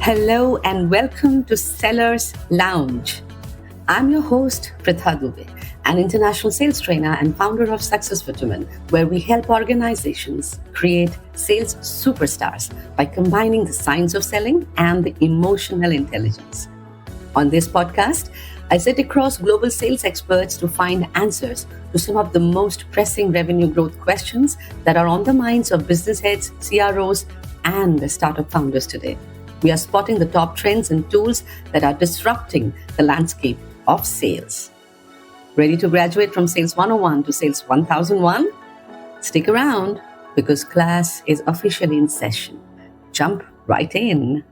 Hello and welcome to Sellers Lounge. I'm your host, Pritha Dubey, an international sales trainer and founder of Success for Women, where we help organizations create sales superstars by combining the science of selling and the emotional intelligence. On this podcast, I sit across global sales experts to find answers to some of the most pressing revenue growth questions that are on the minds of business heads, CROs, and startup founders today. We are spotting the top trends and tools that are disrupting the landscape of sales. Ready to graduate from Sales 101 to Sales 1001? Stick around because class is officially in session. Jump right in.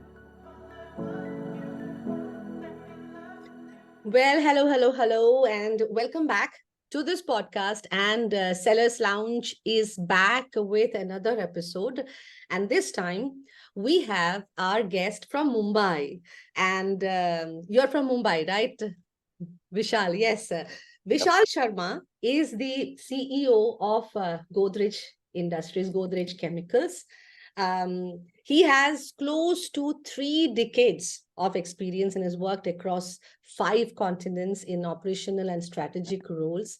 Well, hello, and welcome back to this podcast. And Sellers Lounge is back with another episode. And this time, we have our guest from Mumbai. And you're from Mumbai, right? Vishal, yes. Vishal Sharma is the CEO of Godrej Industries, Godrej Chemicals. He has close to 3 decades of experience and has worked across 5 continents in operational and strategic roles.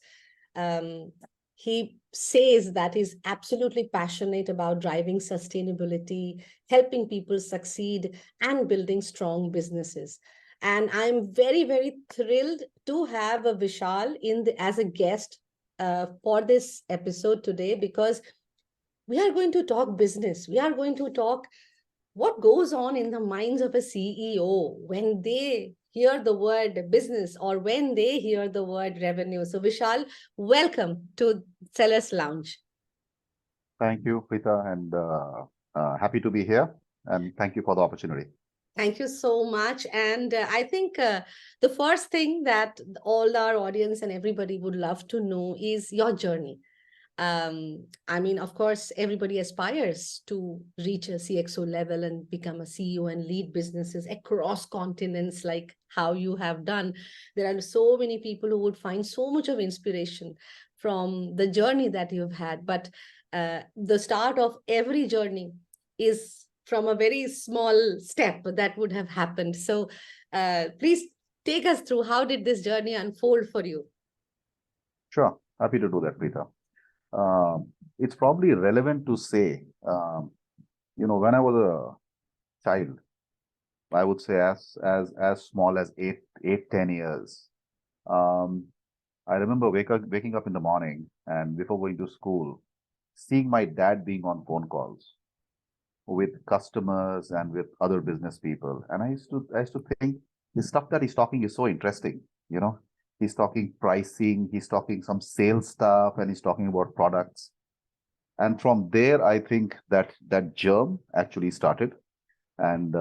He says that he's absolutely passionate about driving sustainability, helping people succeed, and building strong businesses. And I'm very, very thrilled to have a Vishal as a guest for this episode today, because we are going to talk business. We are going to talk what goes on in the minds of a CEO when they hear the word business or when they hear the word revenue. So Vishal, welcome to Sellers Lounge. Thank you, Pritha, and happy to be here. And thank you for the opportunity. Thank you so much. And I think the first thing that all our audience and everybody would love to know is your journey. I mean, of course, everybody aspires to reach a CXO level and become a CEO and lead businesses across continents, like how you have done. There are so many people who would find so much of inspiration from the journey that you've had. But the start of every journey is from a very small step that would have happened. So please take us through, how did this journey unfold for you? Sure, happy to do that, Pritha. It's probably relevant to say, when I was a child, I would say as small as 10 years. Um, I remember waking up in the morning and before going to school, seeing my dad being on phone calls with customers and with other business people. And I used to think the stuff that he's talking is so interesting. He's talking pricing, he's talking some sales stuff, and he's talking about products. And from there, I think that germ actually started and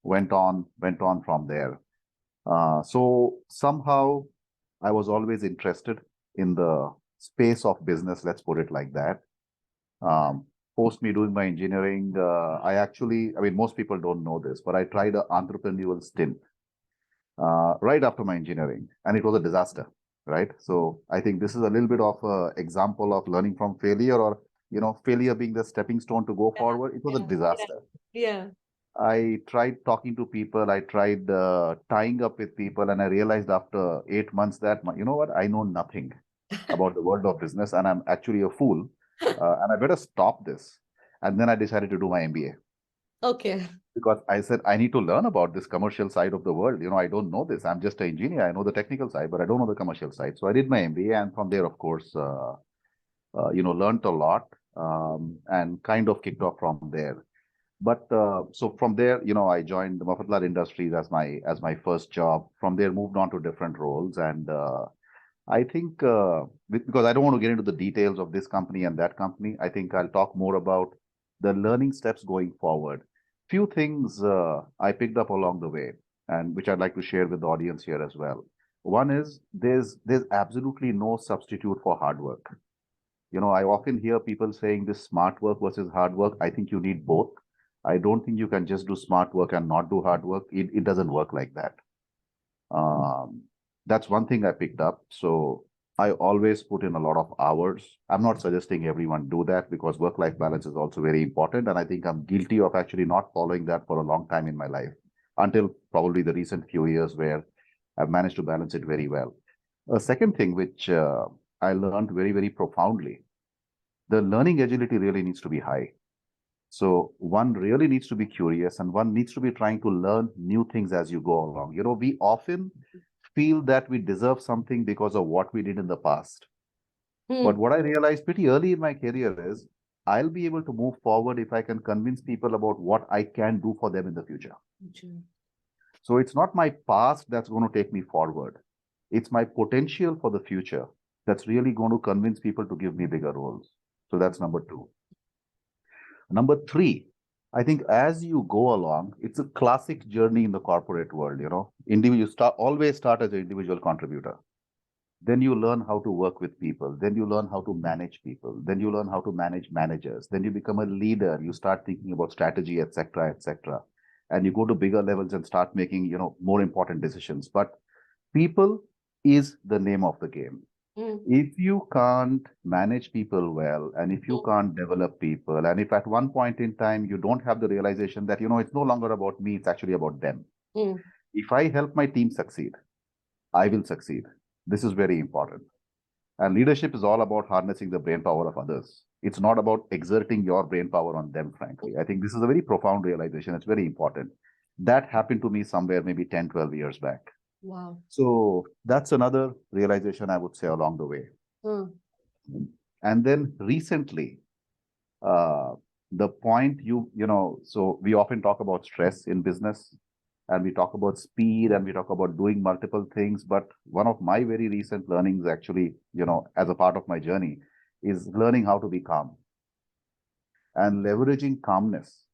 went on from there. So somehow I was always interested in the space of business, let's put it like that. Um, Post me doing my engineering, I mean, most people don't know this, but I tried an entrepreneurial stint right after my engineering, and it was a disaster, right? So I think this is a little bit of an example of learning from failure, or failure being the stepping stone to go forward. It was a disaster. Yeah. I tried talking to people, I tried tying up with people, and I realized after 8 months that, you know what, I know nothing about the world of business, and I'm actually a fool, and I better stop this. And then I decided to do my MBA Okay. because I said I need to learn about this commercial side of the world. I don't know this. I'm just an engineer. I know the technical side, but I don't know the commercial side. So I did my MBA, and from there, of course, learned a lot, and kind of kicked off from there. But so from there, I joined the Mafatlar Industries as my first job. From there, moved on to different roles, and I think because I don't want to get into the details of this company and that company, I think I'll talk more about the learning steps going forward. Few things I picked up along the way, and which I'd like to share with the audience here as well. One is there's absolutely no substitute for hard work. I often hear people saying this smart work versus hard work. I think you need both. I don't think you can just do smart work and not do hard work. It doesn't work like that. Um, that's one thing I picked up. So I always put in a lot of hours. I'm not suggesting everyone do that because work-life balance is also very important. And I think I'm guilty of actually not following that for a long time in my life until probably the recent few years where I've managed to balance it very well. A second thing which I learned very, very profoundly, the learning agility really needs to be high. So one really needs to be curious and one needs to be trying to learn new things as you go along. We often feel that we deserve something because of what we did in the past. But Hmm. what I realized pretty early in my career is I'll be able to move forward if I can convince people about what I can do for them in the future. True. So it's not my past that's going to take me forward. It's my potential for the future that's really going to convince people to give me bigger roles. So that's number two. Number three, I think as you go along, it's a classic journey in the corporate world. Individual always start as an individual contributor. Then you learn how to work with people. Then you learn how to manage people. Then you learn how to manage managers. Then you become a leader. You start thinking about strategy, etc., etc. And you go to bigger levels and start making, more important decisions. But people is the name of the game. Hmm. If you can't manage people well, and if you Hmm. can't develop people, and if at one point in time you don't have the realization that, it's no longer about me, it's actually about them. Hmm. If I help my team succeed, I will succeed. This is very important. And leadership is all about harnessing the brain power of others. It's not about exerting your brain power on them, frankly. I think this is a very profound realization. It's very important. That happened to me somewhere maybe 10, 12 years back. Wow. So that's another realization I would say along the way. Hmm. And then recently, uh, the point so we often talk about stress in business and we talk about speed and we talk about doing multiple things. But one of my very recent learnings, actually, as a part of my journey, is learning how to be calm and leveraging calmness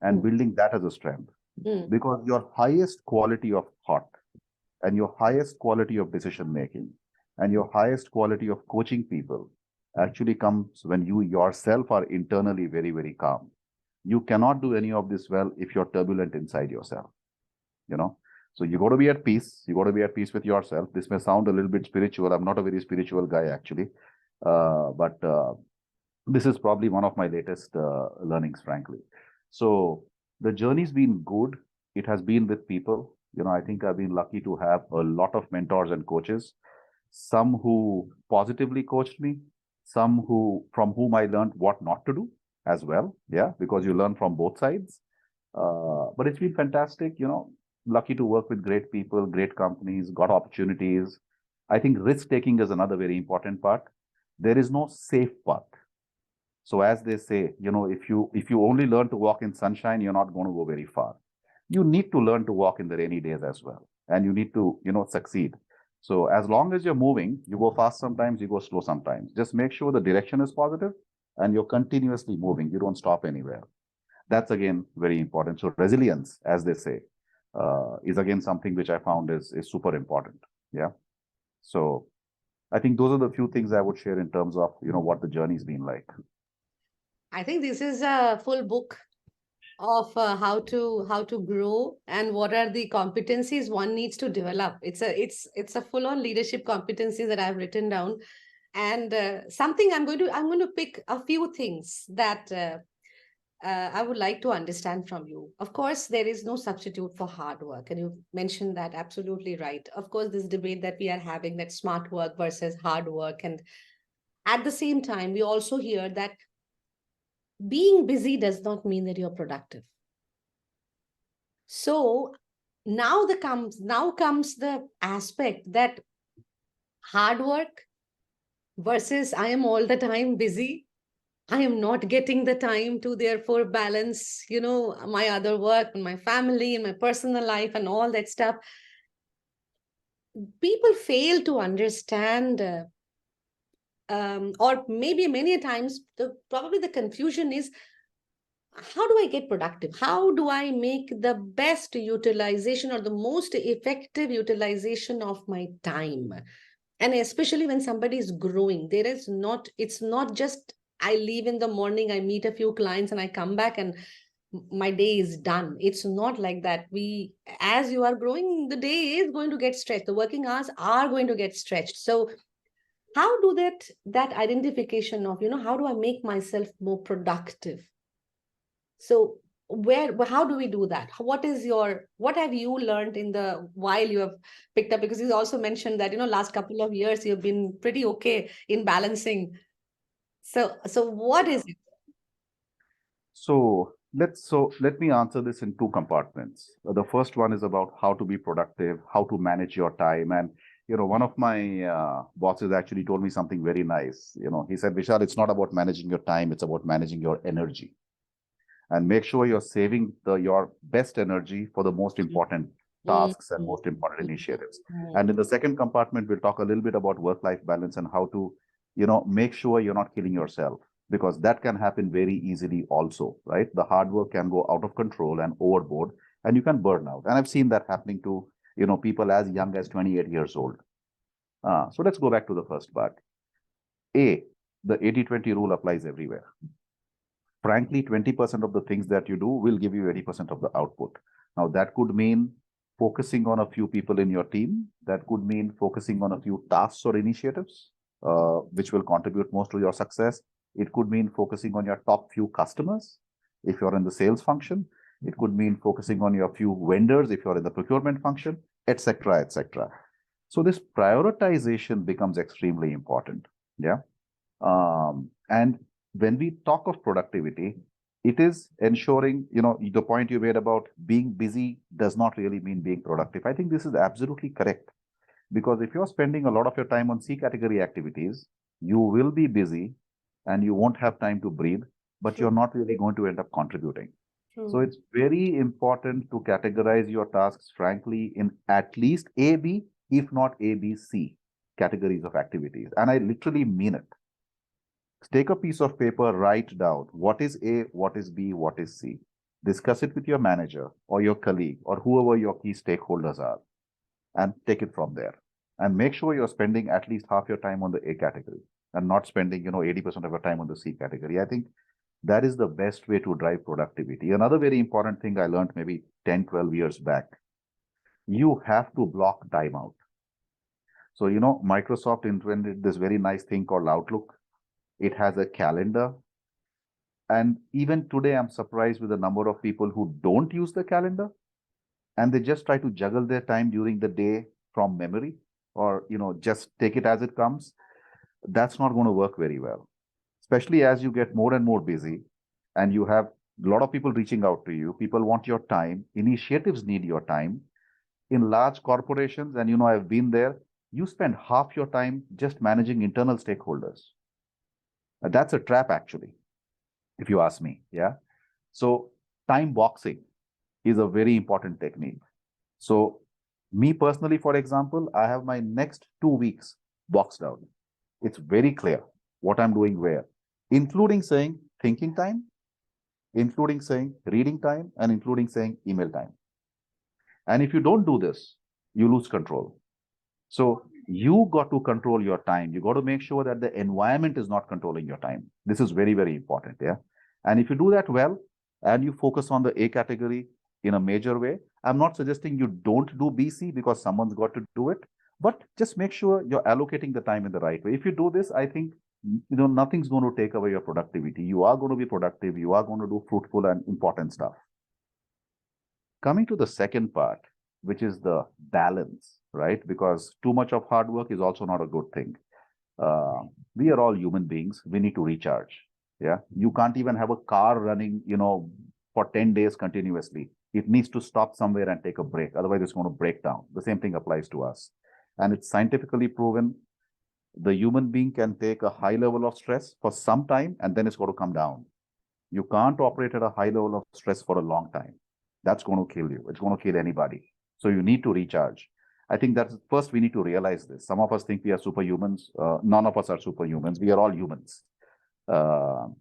and Hmm. building that as a strength. Hmm. Because your highest quality of thought and your highest quality of decision making and your highest quality of coaching people actually comes when you yourself are internally very, very calm. You cannot do any of this well if you're turbulent inside yourself, you know. So you got to be at peace. You got to be at peace with yourself. This may sound a little bit spiritual. I'm not a very spiritual guy, actually. But this is probably one of my latest learnings, frankly. So the journey's been good. It has been with people. I think I've been lucky to have a lot of mentors and coaches, some who positively coached me, some who from whom I learned what not to do as well. Yeah, because you learn from both sides. But it's been fantastic. Lucky to work with great people, great companies, got opportunities. I think risk taking is another very important part. There is no safe path. So as they say, if you only learn to walk in sunshine, you're not going to go very far. You need to learn to walk in the rainy days as well, and you need to succeed. So as long as you're moving, you go fast sometimes, you go slow sometimes. Just make sure the direction is positive, and you're continuously moving. You don't stop anywhere. That's again very important. So resilience, as they say, is again something which I found is super important. Yeah. So I think those are the few things I would share in terms of what the journey's been like. I think this is a full book of how to grow and what are the competencies one needs to develop. It's a full on leadership competencies that I've written down, and something I'm going to pick a few things that I would like to understand from you. Of course, there is no substitute for hard work, and you mentioned that absolutely right. Of course, this debate that we are having, that smart work versus hard work, and at the same time we also hear that being busy does not mean that you're productive. So now comes the aspect that hard work versus I am all the time busy. I am not getting the time to therefore balance, my other work and my family and my personal life and all that stuff. People fail to understand, or maybe many times, probably the confusion is, how do I get productive? How do I make the best utilization or the most effective utilization of my time? And especially when somebody is growing, it's not just I leave in the morning, I meet a few clients and I come back and my day is done. It's not like that. As you are growing, the day is going to get stretched. The working hours are going to get stretched. So how do that identification of, how do I make myself more productive? So how do we do that? What have you learned in the while you have picked up? Because you also mentioned that, last couple of years you've been pretty okay in balancing. So what is it? So let me answer this in two compartments. The first one is about how to be productive, how to manage your time. And one of my bosses actually told me something very nice. He said, Vishal, it's not about managing your time, it's about managing your energy. And make sure you're saving your best energy for the most important tasks and most important initiatives. And in the second compartment, we'll talk a little bit about work-life balance and how to, make sure you're not killing yourself, because that can happen very easily also, right? The hard work can go out of control and overboard, and you can burn out. And I've seen that happening to, people as young as 28 years old. So let's go back to the first part. The 80-20 rule applies everywhere. Frankly, 20% of the things that you do will give you 80% of the output. Now, that could mean focusing on a few people in your team. That could mean focusing on a few tasks or initiatives, which will contribute most to your success. It could mean focusing on your top few customers if you're in the sales function. It could mean focusing on your few vendors if you're in the procurement function, etc., etc. So this prioritization becomes extremely important. Yeah. And when we talk of productivity, it is ensuring, the point you made about being busy does not really mean being productive. I think this is absolutely correct. Because if you're spending a lot of your time on C category activities, you will be busy and you won't have time to breathe, but you're not really going to end up contributing. So it's very important to categorize your tasks, frankly, in at least A, B, if not A, B, C categories of activities. And I literally mean it. Take a piece of paper, write down what is A, what is B, what is C. Discuss it with your manager or your colleague or whoever your key stakeholders are, and take it from there. And make sure you're spending at least half your time on the A category and not spending, 80% of your time on the C category. I think that is the best way to drive productivity. Another very important thing I learned maybe 10, 12 years back, you have to block time out. So, Microsoft invented this very nice thing called Outlook. It has a calendar. And even today, I'm surprised with the number of people who don't use the calendar and they just try to juggle their time during the day from memory, or, just take it as it comes. That's not going to work very well, especially as you get more and more busy and you have a lot of people reaching out to you. People want your time. Initiatives need your time. In large corporations, and I've been there, you spend half your time just managing internal stakeholders. That's a trap, actually, if you ask me. Yeah. So time boxing is a very important technique. So me personally, for example, I have my next 2 weeks boxed out. It's very clear what I'm doing where, including saying thinking time, including saying reading time, and including saying email time. And if you don't do this, you lose control. So you got to control your time. You got to make sure that the environment is not controlling your time. This is very, very important. Yeah. And if you do that well, and you focus on the A category in a major way, I'm not suggesting you don't do BC because someone's got to do it, but just make sure you're allocating the time in the right way. If you do this, I think, nothing's going to take away your productivity. You are going to be productive. You are going to do fruitful and important stuff. Coming to the second part, which is the balance, right? Because too much of hard work is also not a good thing. We are all human beings. We need to recharge. Yeah. You can't even have a car running, for 10 days continuously. It needs to stop somewhere and take a break. Otherwise, it's going to break down. The same thing applies to us. And it's scientifically proven the human being can take a high level of stress for some time and then it's going to come down. You can't operate at a high level of stress for a long time. That's going to kill you. It's going to kill anybody. So you need to recharge. I think that's first we need to realize this. Some of us think we are superhumans. None of us are superhumans. We are all humans.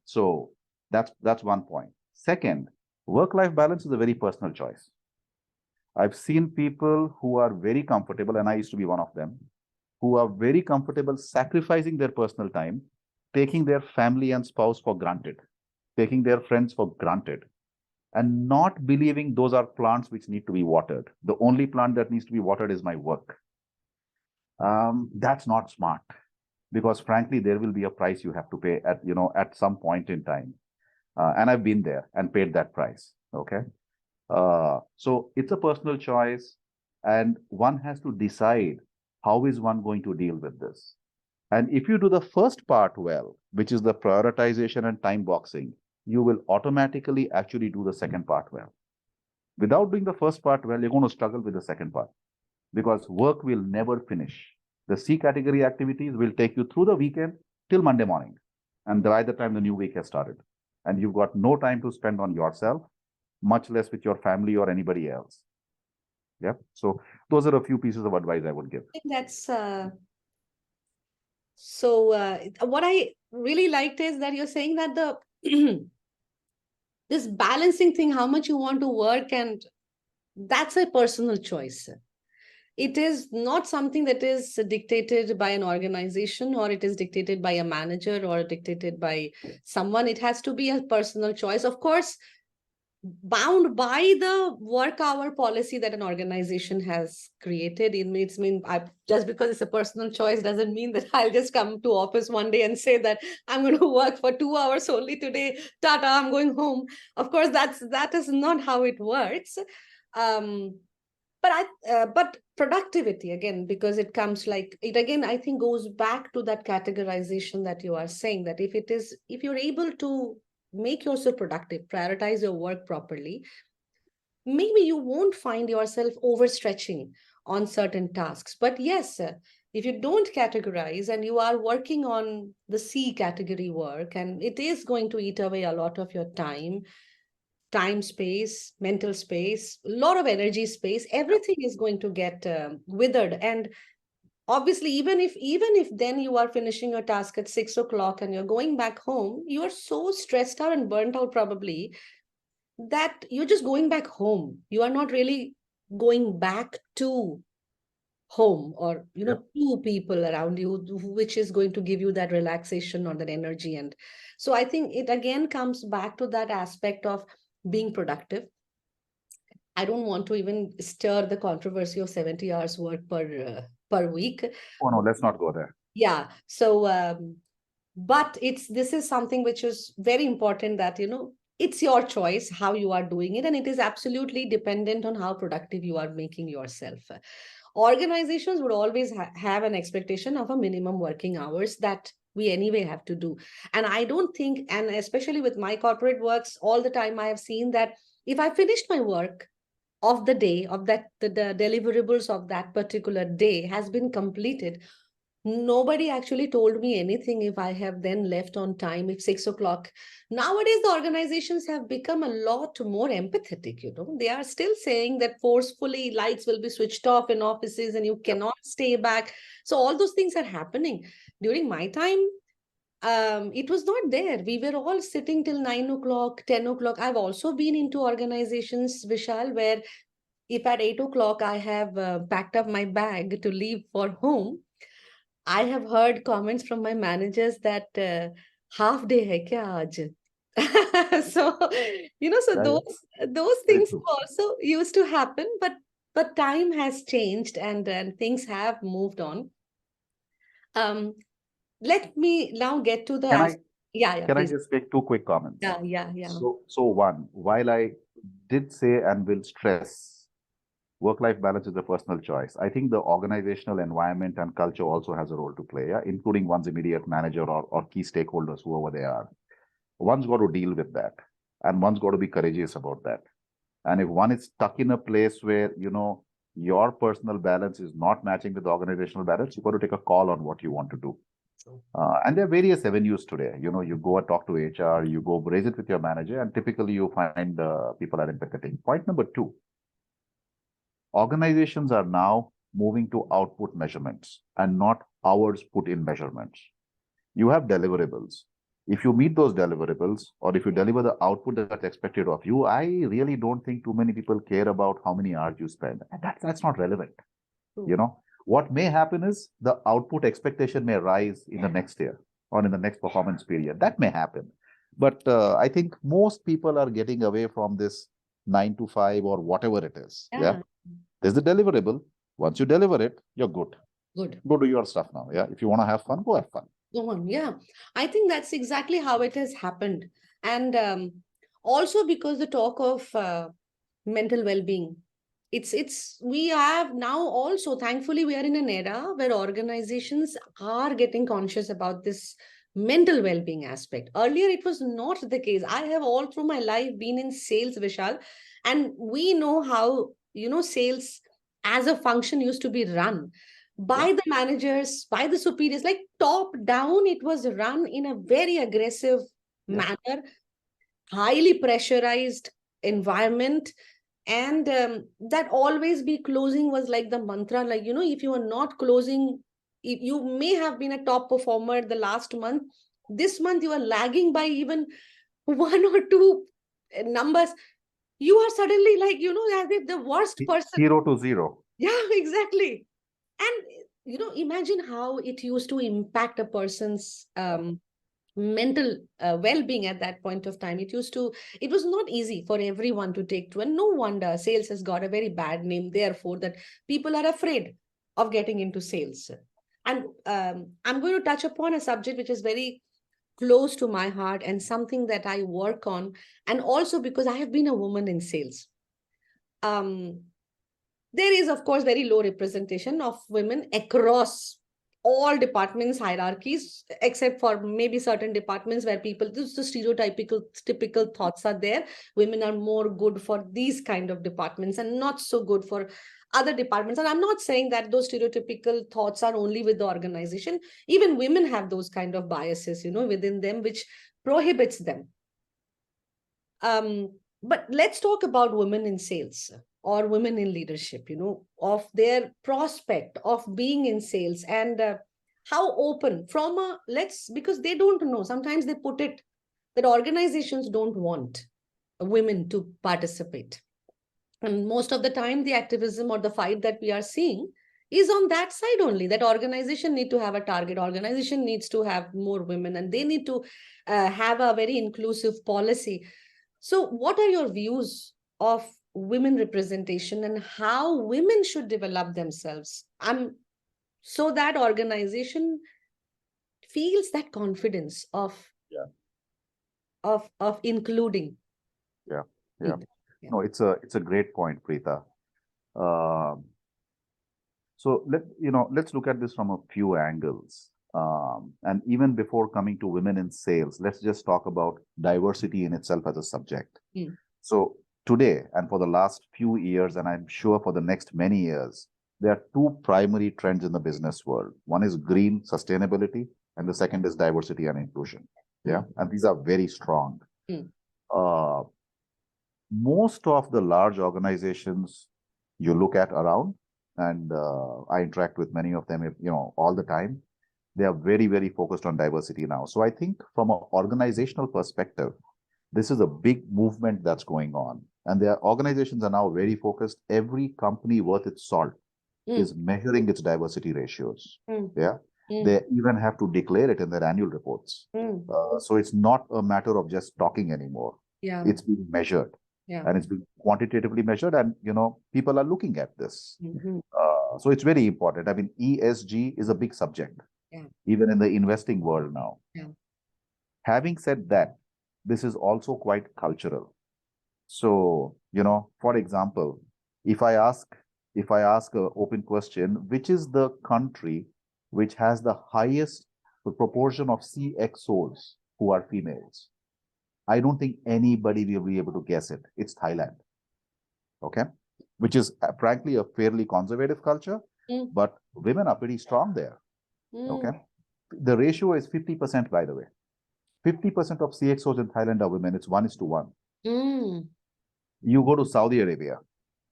So that's one point. Second, work-life balance is a very personal choice. I've seen people who are very comfortable, and I used to be one of them, who are very comfortable sacrificing their personal time, taking their family and spouse for granted, taking their friends for granted, and not believing those are plants which need to be watered. The only plant that needs to be watered is my work. That's not smart. because frankly, there will be a price you have to pay at some point in time. And I've been there and paid that price. Okay. So it's a personal choice, and one has to decide how is one going to deal with this. And if you do the first part well, which is the prioritization and time boxing, you will automatically actually do the second part well. Without doing the first part well, you're going to struggle with the second part because work will never finish. The C category activities will take you through the weekend till Monday morning. And by the time the new week has started, and you've got no time to spend on yourself, much less with your family or anybody else. Yeah. So those are a few pieces of advice I would give. I think that's so. What I really liked is that you're saying that the this balancing thing, how much you want to work, and that's a personal choice. It is not something that is dictated by an organization, or it is dictated by a manager, or dictated by someone. It has to be a personal choice, of course, bound by the work hour policy that an organization has created. Just because it's a personal choice doesn't mean that I'll just come to office one day and say that I'm going to work for 2 hours only today. Tata, I'm going home. Of course, that is not how it works. Um, but productivity, again, because it comes like it again, I think goes back to that categorization that you are saying, that if you're able to make yourself productive, prioritize your work properly, maybe you won't find yourself overstretching on certain tasks. But yes, if you don't categorize and you are working on the C category work, and it is going to eat away a lot of your time space, mental space, a lot of energy space, everything is going to get withered. And obviously, even if then you are finishing your task at 6 o'clock and you're going back home, you are so stressed out and burnt out probably that you're just going back home. You are not really going back to home, or Yep. two people around you, which is going to give you that relaxation or that energy. And so I think it again comes back to that aspect of being productive. I don't want to even stir the controversy of 70 hours work per week. Oh no, let's not go there. Yeah. So but this is something which is very important, that it's your choice how you are doing it, and it is absolutely dependent on how productive you are making yourself. Organizations would always have an expectation of a minimum working hours that we anyway have to do. And I don't think, and especially with my corporate works, all the time I have seen that if I finished my work of the day, of that the deliverables of that particular day has been completed, nobody actually told me anything if I have then left on time, if 6 o'clock. Nowadays, the organizations have become a lot more empathetic. They are still saying that forcefully lights will be switched off in offices and you cannot stay back. So all those things are happening. During my time, it was not there. We were all sitting till 9 o'clock, 10 o'clock. I've also been into organizations, Vishal, where if at 8 o'clock I have packed up my bag to leave for home, I have heard comments from my managers that half day hai kya aaj? So so Yeah, yeah. those Very things true. also used to happen, but time has changed, and things have moved on. Um, Let me now get to the Can I yeah, yeah, can I please. just make two quick comments? Yeah, yeah, yeah. So one, while I did say and will stress work-life balance is a personal choice, I think the organizational environment and culture also has a role to play, yeah, including one's immediate manager or key stakeholders, whoever they are. One's got to deal with that, and one's got to be courageous about that. And if one is stuck in a place where your personal balance is not matching with the organizational balance, you've got to take a call on what you want to do. And there are various avenues today. You go and talk to HR, you go raise it with your manager, and typically you find people are empathetic. Point number two, organizations are now moving to output measurements and not hours put in measurements. You have deliverables. If you meet those deliverables, or if you deliver the output that's expected of you, I really don't think too many people care about how many hours you spend. And that's not relevant. What may happen is the output expectation may rise in the next year or in the next performance period. That may happen. But I think most people are getting away from this 9 to 5 or whatever it is. Yeah. Yeah. There's the deliverable. Once you deliver it, you're good. Good. Go do your stuff now. Yeah. If you want to have fun, go have fun. Go on. Yeah. I think that's exactly how it has happened. And also because the talk of mental well-being, it's we have now also, thankfully, we are in an era where organizations are getting conscious about this mental well-being aspect. Earlier, it was not the case. I have all through my life been in sales, Vishal, and we know how, sales as a function used to be run Yeah. by the managers, by the superiors, like top down. It was run in a very aggressive Yeah. manner, highly pressurized environment. And that always be closing was like the mantra. Like, if you are not closing, if you may have been a top performer the last month, this month you are lagging by even one or two numbers, you are suddenly like, as if the worst person. 0 to 0. Yeah, exactly. And imagine how it used to impact a person's mental well-being at that point of time. It was not easy for everyone to take to, and no wonder sales has got a very bad name, therefore, that people are afraid of getting into sales. And I'm going to touch upon a subject which is very close to my heart and something that I work on, and also because I have been a woman in sales. um there is, of course, very low representation of women across all departments, hierarchies, except for maybe certain departments where people, this the stereotypical typical thoughts are there. Women are more good for these kind of departments and not so good for other departments. And I'm not saying that those stereotypical thoughts are only with the organization. Even women have those kind of biases, within them, which prohibits them. But let's talk about women in sales or women in leadership, of their prospect of being in sales, and how open from a, let's, because they don't know. Sometimes they put it that organizations don't want women to participate. And most of the time, the activism or the fight that we are seeing is on that side only, that organization need to have a target, organization needs to have more women, and they need to have a very inclusive policy. So, what are your views of women representation and how women should develop themselves? So that organization feels that confidence of Yeah. including Yeah. Yeah. it. Yeah. No, it's a great point, Preetha. Um, so let's look at this from a few angles. And even before coming to women in sales, let's just talk about diversity in itself as a subject. Mm. So today and for the last few years, and I'm sure for the next many years, there are two primary trends in the business world. One is green sustainability, and the second is diversity and inclusion. Yeah, and these are very strong. Mm. Uh, Most of the large organizations you look at around, and I interact with many of them, all the time. They are very, very focused on diversity now. So I think from an organizational perspective, this is a big movement that's going on. And their organizations are now very focused. Every company worth its salt is measuring its diversity ratios. Mm. Yeah. Mm. They even have to declare it in their annual reports. Mm. So it's not a matter of just talking anymore. Yeah. It's being measured. Yeah. And it's being quantitatively measured. And, people are looking at this. Mm-hmm. So it's very important. I mean, ESG is a big subject, Yeah. even in the investing world now. Yeah. Having said that, this is also quite cultural. So, for example, if I ask an open question, which is the country which has the highest proportion of CXOs who are females? I don't think anybody will be able to guess it. It's Thailand. Okay. Which is frankly a fairly conservative culture, but women are pretty strong there. Okay. The ratio is 50%, by the way. 50% of CXOs in Thailand are women. It's 1:1. You go to Saudi Arabia,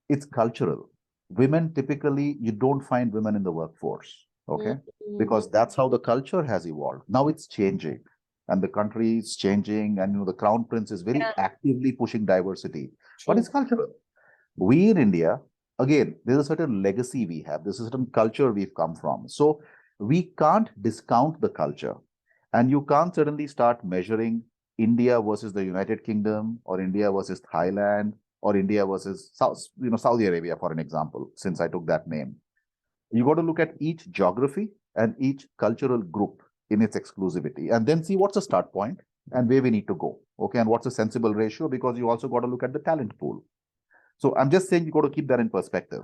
it's cultural. Women typically, you don't find women in the workforce, okay? Because that's how the culture has evolved. Now it's changing, and the country is changing, and the crown prince is very actively pushing diversity, but it's cultural. We in India, again, there's a certain legacy we have, there's a certain culture we've come from. So we can't discount the culture, and you can't suddenly start measuring India versus the United Kingdom, or India versus Thailand, or India versus Saudi Arabia, for an example, since I took that name. You got to look at each geography and each cultural group in its exclusivity, and then see what's the start point and where we need to go. Okay, and what's a sensible ratio, because you also got to look at the talent pool. So I'm just saying you got to keep that in perspective.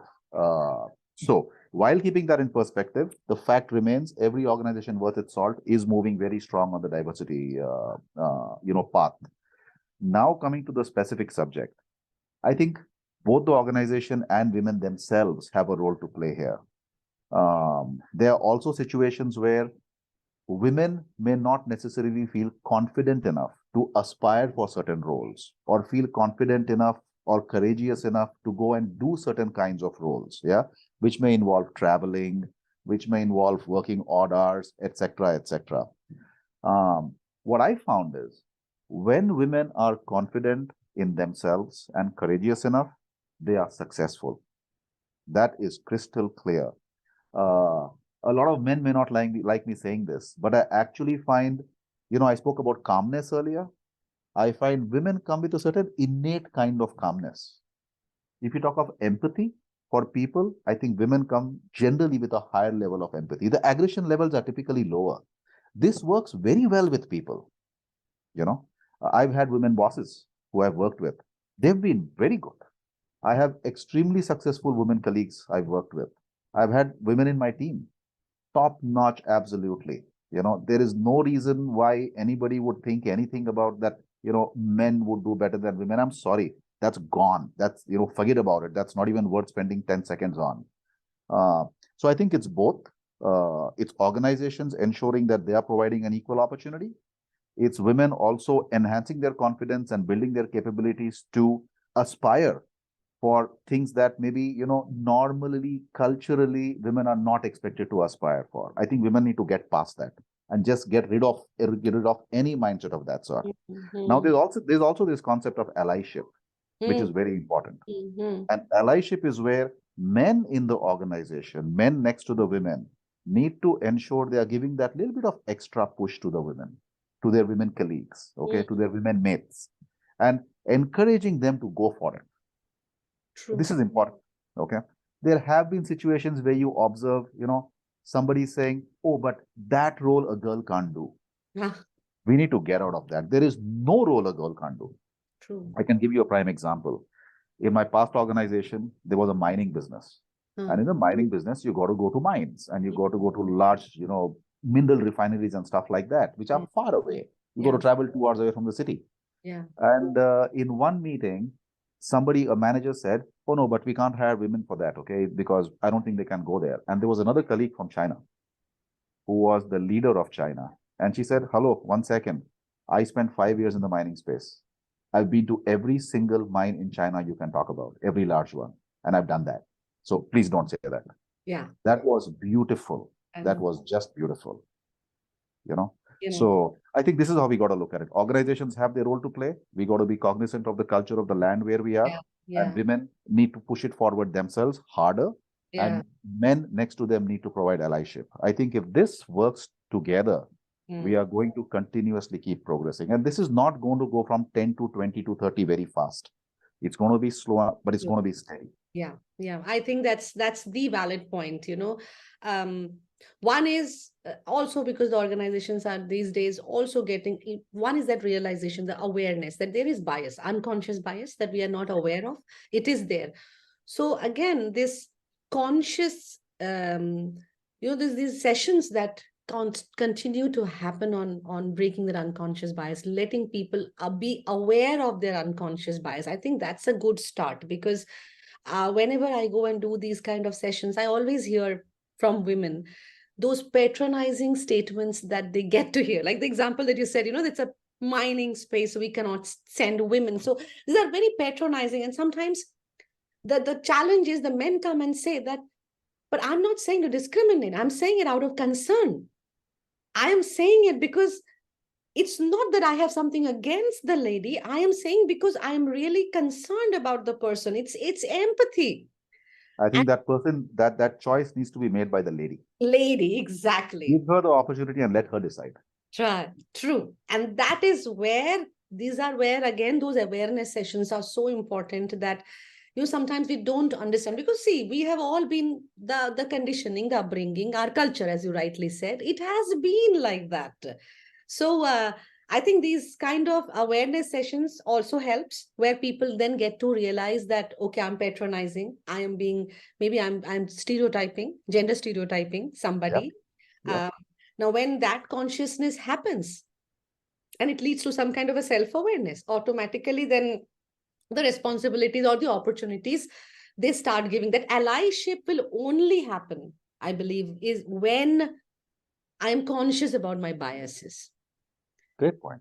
So while keeping that in perspective, the fact remains every organization worth its salt is moving very strong on the diversity, path. Now coming to the specific subject, I think both the organization and women themselves have a role to play here. There are also situations where women may not necessarily feel confident enough to aspire for certain roles, or feel confident enough or courageous enough to go and do certain kinds of roles, yeah, which may involve traveling, which may involve working odd hours, etc., etc. What I found is when women are confident in themselves and courageous enough, they are successful. That is crystal clear. Uh, a lot of men may not like me saying this, but I actually find, I spoke about calmness earlier. I find women come with a certain innate kind of calmness. If you talk of empathy for people, I think women come generally with a higher level of empathy. The aggression levels are typically lower. This works very well with people. You know, I've had women bosses who I've worked with. They've been very good. I have extremely successful women colleagues I've worked with. I've had women in my team, top notch, absolutely. There is no reason why anybody would think anything about that, men would do better than women. I'm sorry. That's gone. That's, forget about it. That's not even worth spending 10 seconds on. So I think it's both. It's organizations ensuring that they are providing an equal opportunity. It's women also enhancing their confidence and building their capabilities to aspire for things that maybe, normally, culturally, women are not expected to aspire for. I think women need to get past that and just get rid of any mindset of that sort. Now, there's also this concept of allyship, which is very important. And allyship is where men in the organization, men next to the women, need to ensure they are giving that little bit of extra push to the women, to their women colleagues, okay, to their women mates, and encouraging them to go for it. True. This is important. Okay. There have been situations where you observe, somebody saying, oh, but that role a girl can't do. We need to get out of that. There is no role a girl can't do. True. I can give you a prime example. In my past organization, there was a mining business. And in the mining business, you got to go to mines and you got to go to large, mineral refineries and stuff like that, which are far away. You got to travel 2 hours away from the city. Yeah. And in one meeting, a manager said, oh no, but we can't hire women for that, okay, because I don't think they can go there. And there was another colleague from China who was the leader of China. And she said, hello, 1 second. I spent 5 years in the mining space. I've been to every single mine in China you can talk about, every large one. And I've done that. So please don't say that. Yeah. That was beautiful. That was just beautiful. So I think this is how we got to look at it. Organizations have their role to play. We got to be cognizant of the culture of the land where we are. And women need to push it forward themselves harder. And men next to them need to provide allyship. I think if this works together, we are going to continuously keep progressing. And this is not going to go from 10 to 20 to 30 very fast. It's going to be slow, but it's going to be steady. Yeah. I think that's the valid point. One is also because the organizations are these days also getting, one is that realization, the awareness that there is bias, unconscious bias that we are not aware of. It is there. So again, this conscious, there's these sessions that continue to happen on breaking that unconscious bias, letting people be aware of their unconscious bias. I think that's a good start, because whenever I go and do these kind of sessions, I always hear from women those patronizing statements that they get to hear. Like the example that you said, it's a mining space, so we cannot send women. So these are very patronizing. And sometimes the challenge is the men come and say that, but I'm not saying to discriminate. I'm saying it out of concern. I am saying it because it's not that I have something against the lady. I am saying because I am really concerned about the person. It's empathy. I think that person, that choice needs to be made by the lady. Lady, exactly. Give her the opportunity and let her decide. True. And that is where, these are where, again, those awareness sessions are so important, that sometimes we don't understand, because see, we have all been, the conditioning, the upbringing, our culture, as you rightly said, it has been like that. So I think these kind of awareness sessions also helps, where people then get to realize that, okay, I'm patronizing, I am being, maybe I'm stereotyping, gender stereotyping Yep. somebody. Yep. Now when that consciousness happens, and it leads to some kind of a self-awareness, automatically then the responsibilities or the opportunities they start giving. That allyship will only happen, I believe, is when I'm conscious about my biases. Great point.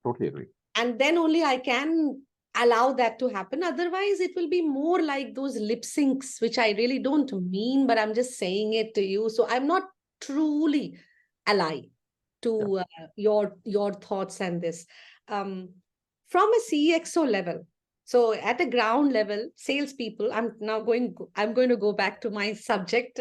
Totally agree. And then only I can allow that to happen. Otherwise, it will be more like those lip syncs, which I really don't mean, but I'm just saying it to you. So I'm not truly ally Yep. to your thoughts and this. Um, from a CXO level, so at a ground level, salespeople. I'm going to go back to my subject.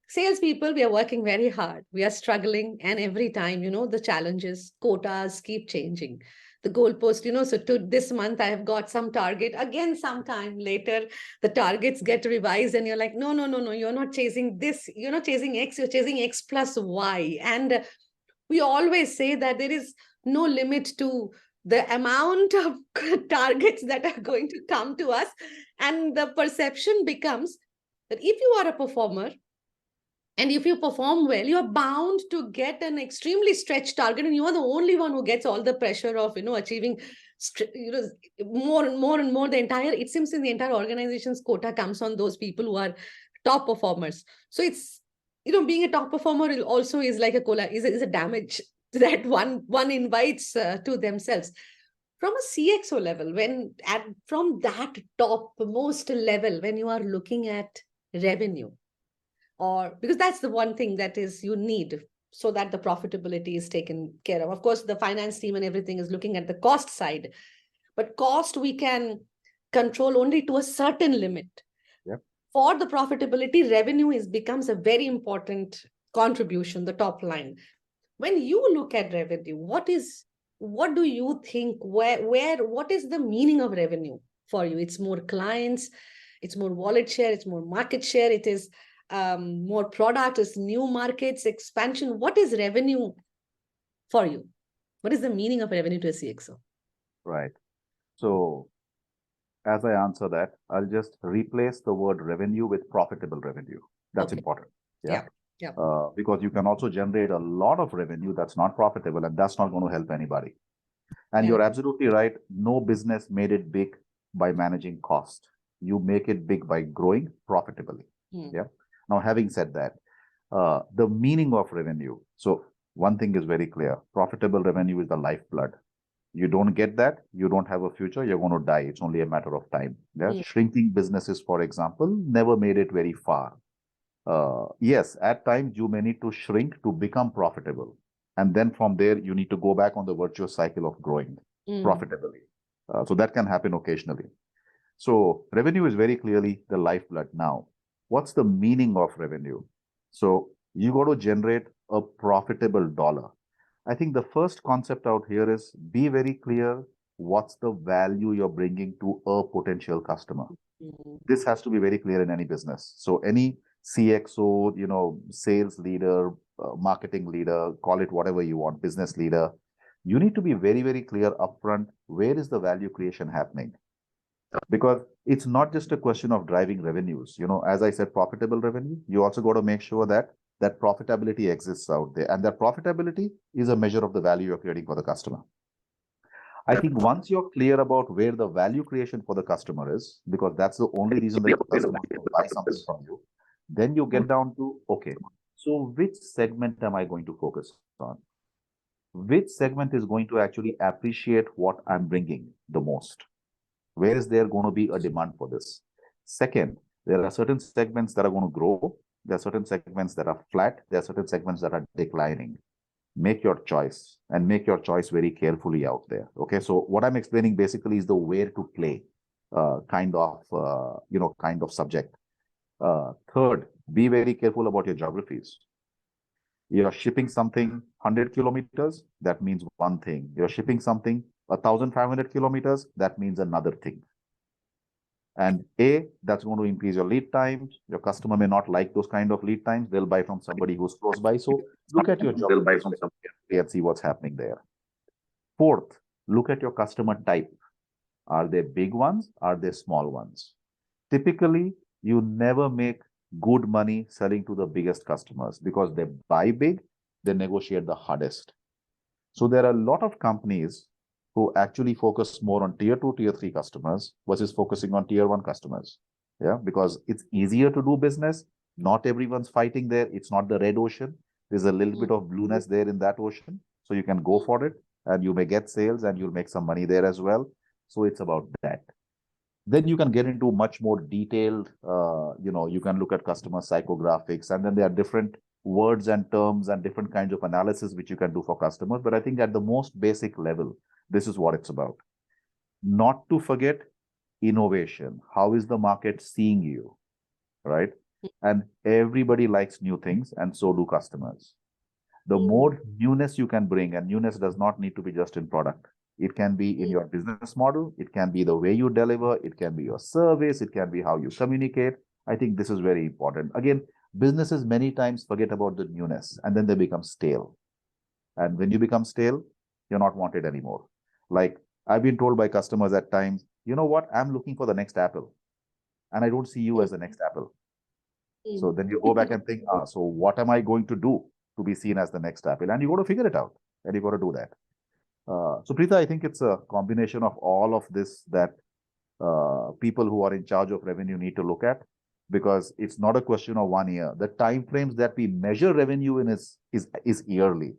Salespeople, we are working very hard. We are struggling, and every time, the challenges, quotas keep changing. The goalpost, so to this month, I have got some target. Again, sometime later, the targets get revised, and you're like, no, no, no, no, you're not chasing this. You're not chasing X, you're chasing X plus Y. And we always say that there is no limit to the amount of targets that are going to come to us. And the perception becomes that if you are a performer, and if you perform well, you're bound to get an extremely stretched target, and you are the only one who gets all the pressure of achieving more and more and more. The entire, it seems, in the entire organization's quota comes on those people who are top performers. So it's, being a top performer also is like a cola, is a damage that one invites to themselves. From a CXO level, when at from that top most level, when you are looking at revenue, or because that's the one thing that is you need, so that the profitability is taken care of. Of course, the finance team and everything is looking at the cost side, but cost we can control only to a certain limit. Yep. For the profitability, revenue is becomes a very important contribution, the top line. When you look at revenue, what do you think, where what is the meaning of revenue for you? It's more clients, it's more wallet share, it's more market share, it is more product, it's new markets expansion. What is revenue for you? What is the meaning of revenue to a CXO? Right. So as I answer that, I'll just replace the word revenue with profitable revenue. That's Okay. important. Yeah. Yeah. Yeah. Because you can also generate a lot of revenue that's not profitable, and that's not going to help anybody. And Yeah. you're absolutely right. No business made it big by managing cost. You make it big by growing profitably. Yeah. Now, having said that, the meaning of revenue. So one thing is very clear. Profitable revenue is the lifeblood. You don't get that, you don't have a future, you're going to die. It's only a matter of time. Yeah? Shrinking businesses, for example, never made it very far. Yes, at times you may need to shrink to become profitable. And then from there, you need to go back on the virtuous cycle of growing profitably. So that can happen occasionally. So revenue is very clearly the lifeblood. Now, what's the meaning of revenue? So you got to generate a profitable dollar. I think the first concept out here is be very clear what's the value you're bringing to a potential customer. This has to be very clear in any business. So any CXO, sales leader, marketing leader, call it whatever you want, business leader, you need to be very, very clear upfront. Where is the value creation happening? Because it's not just a question of driving revenues. As I said, profitable revenue, you also got to make sure that that profitability exists out there, and that profitability is a measure of the value you're creating for the customer. I think once you're clear about where the value creation for the customer is, because that's the only reason the customer will buy something from you, then you get down to, okay, so which segment am I going to focus on? Which segment is going to actually appreciate what I'm bringing the most? Where is there going to be a demand for this? Second, there are certain segments that are going to grow. There are certain segments that are flat. There are certain segments that are declining. Make your choice, and make your choice very carefully out there. Okay. So what I'm explaining basically is the where to play kind of subject. Third, be very careful about your geographies. You're shipping something 100 kilometers, that means one thing. You're shipping something 1,500 kilometers, that means another thing. And that's going to increase your lead times. Your customer may not like those kind of lead times. They'll buy from somebody who's close by. So look at your They'll buy geography from some. and see what's happening there. Fourth, look at your customer type. Are they big ones? Are they small ones? Typically, you never make good money selling to the biggest customers because they buy big, they negotiate the hardest. So there are a lot of companies who actually focus more on tier 2, tier 3 customers versus focusing on tier 1 customers. Yeah, because it's easier to do business. Not everyone's fighting there. It's not the red ocean. There's a little bit of blueness there in that ocean. So you can go for it and you may get sales and you'll make some money there as well. So it's about that. Then you can get into much more detailed, you can look at customer psychographics, and then there are different words and terms and different kinds of analysis which you can do for customers. But I think at the most basic level, this is what it's about. Not to forget innovation. How is the market seeing you, right? And everybody likes new things, and so do customers. The more newness you can bring, and newness does not need to be just in product. It can be in your business model. It can be the way you deliver. It can be your service. It can be how you communicate. I think this is very important. Again, businesses many times forget about the newness and then they become stale. And when you become stale, you're not wanted anymore. Like I've been told by customers at times, you know what? I'm looking for the next Apple. And I don't see you as the next Apple. So then you go back and think, so what am I going to do to be seen as the next Apple? And you got to figure it out. And you got to do that. So Pritha, I think it's a combination of all of this that people who are in charge of revenue need to look at, because it's not a question of 1 year. The time frames that we measure revenue in is yearly,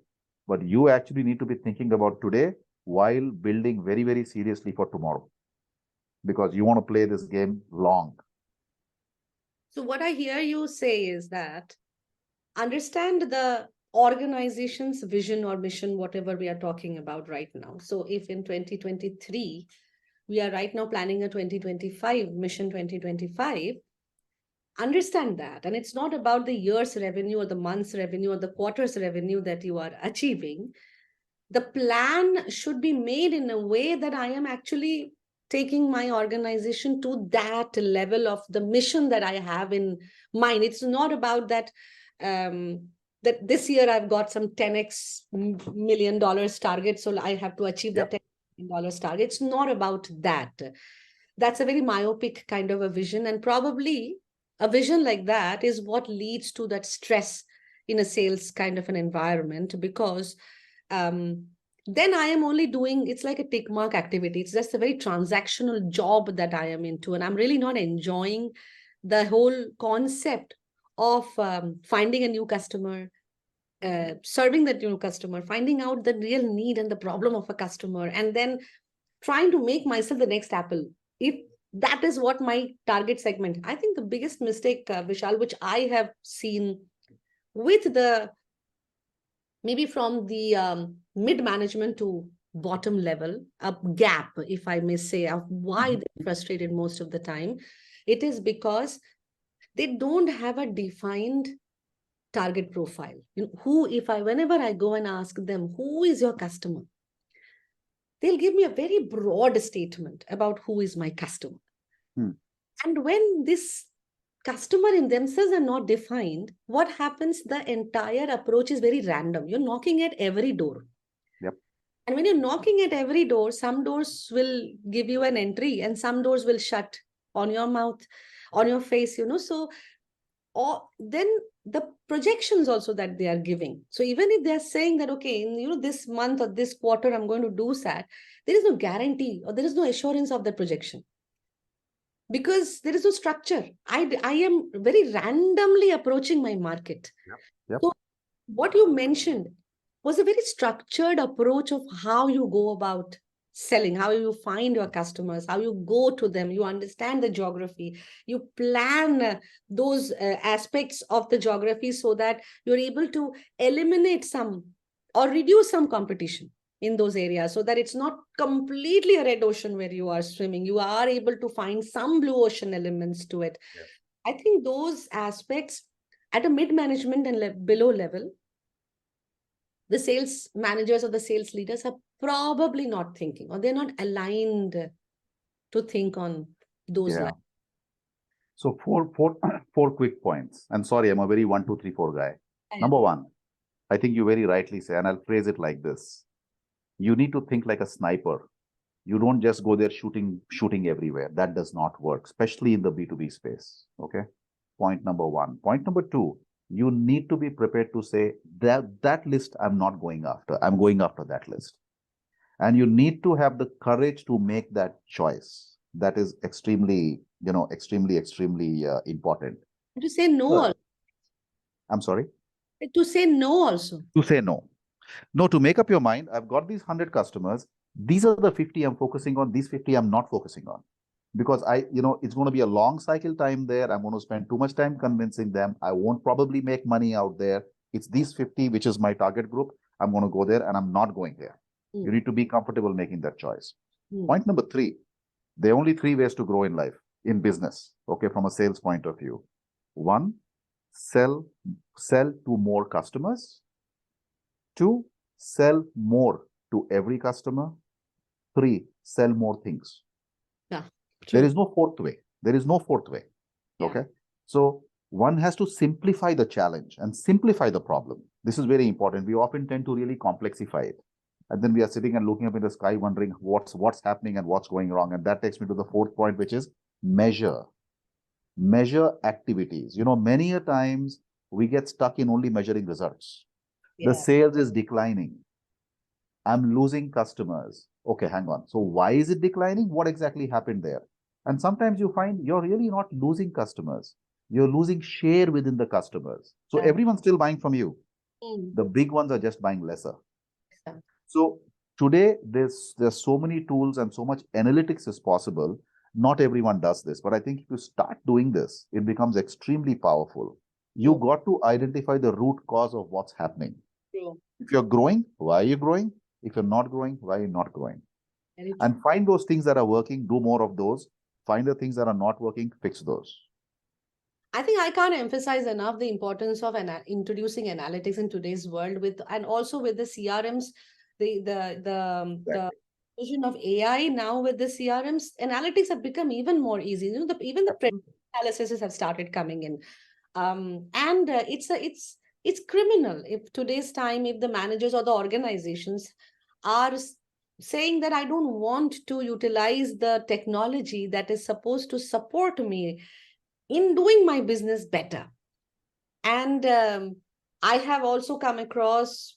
but you actually need to be thinking about today while building very, very seriously for tomorrow, because you want to play this game long. So what I hear you say is that understand the organization's vision or mission, whatever we are talking about right now. So if in 2023, we are right now planning a 2025 mission 2025, understand that. And it's not about the year's revenue or the month's revenue or the quarter's revenue that you are achieving. The plan should be made in a way that I am actually taking my organization to that level of the mission that I have in mind. It's not about that that this year I've got some 10x million dollars target, so I have to achieve that $10 million target. It's not about that. That's a very myopic kind of a vision, and probably a vision like that is what leads to that stress in a sales kind of an environment, because then I am only doing, it's like a tick mark activity. It's just a very transactional job that I am into. And I'm really not enjoying the whole concept of finding a new customer, serving that new customer, finding out the real need and the problem of a customer, and then trying to make myself the next Apple. If that is what my target segment, I think the biggest mistake, Vishal, which I have seen with the maybe from the mid management to bottom level, a gap, if I may say, of why they're frustrated most of the time, it is because they don't have a defined target profile. You know, who, if I, whenever I go and ask them, who is your customer? They'll give me a very broad statement about who is my customer. And when this customer in themselves are not defined, what happens? The entire approach is very random. You're knocking at every door. Yep. And when you're knocking at every door, some doors will give you an entry and some doors will shut on your mouth, on your face, you know. So, or then the projections also that they are giving. So even if they're saying that, okay, in, you know, this month or this quarter, I'm going to do that, there is no guarantee or there is no assurance of the projection, because there is no structure. I am very randomly approaching my market. Yep. So what you mentioned was a very structured approach of how you go about selling, how you find your customers, how you go to them, you understand the geography, you plan those aspects of the geography so that you're able to eliminate some or reduce some competition in those areas, so that it's not completely a red ocean where you are swimming. You are able to find some blue ocean elements to it. I think those aspects at a mid management and below level, the sales managers or the sales leaders are probably not thinking, or they're not aligned to think on those lines. So four quick points. And sorry, I'm a very 1, 2, 3, 4 guy. Yeah. Number one, I think you very rightly say, and I'll phrase it like this. You need to think like a sniper. You don't just go there shooting everywhere. That does not work, especially in the B2B space. Okay. Point number one. Point number two, you need to be prepared to say that list I'm not going after. I'm going after that list. And you need to have the courage to make that choice. That is extremely, extremely important. To say no, Sure. I'm sorry. to say no also. To say no. No, to make up your mind, I've got these 100 customers. These are the 50 I'm focusing on. These 50 I'm not focusing on. Because it's going to be a long cycle time there. I'm going to spend too much time convincing them. I won't probably make money out there. It's these 50, which is my target group. I'm going to go there and I'm not going there. You need to be comfortable making that choice. Point number three, there are only three ways to grow in life, in business, okay, from a sales point of view. One, sell to more customers. Two, sell more to every customer. Three, sell more things. Yeah, there true. is no fourth way. There is no fourth way. Yeah. Okay. So one has to simplify the challenge and simplify the problem. This is very important. We often tend to really complexify it. And then we are sitting and looking up in the sky, wondering what's happening and what's going wrong. And that takes me to the fourth point, which is measure. Measure activities. Many a times we get stuck in only measuring results. The sales is declining. I'm losing customers. Okay, hang on. So why is it declining? What exactly happened there? And sometimes you find you're really not losing customers. You're losing share within the customers. So everyone's still buying from you. The big ones are just buying lesser. So today there's so many tools and so much analytics is possible. Not everyone does this, but I think if you start doing this, it becomes extremely powerful. You got to identify the root cause of what's happening. If you're growing, why are you growing? If you're not growing, why are you not growing? And find those things that are working, do more of those. Find the things that are not working, fix those. I think I can't emphasize enough the importance of introducing analytics in today's world and also with the CRMs, the vision of AI now with the CRMs, analytics have become even more easy. Even the analysis have started coming in, and it's criminal if today's time if the managers or the organizations are saying that I don't want to utilize the technology that is supposed to support me in doing my business better. And I have also come across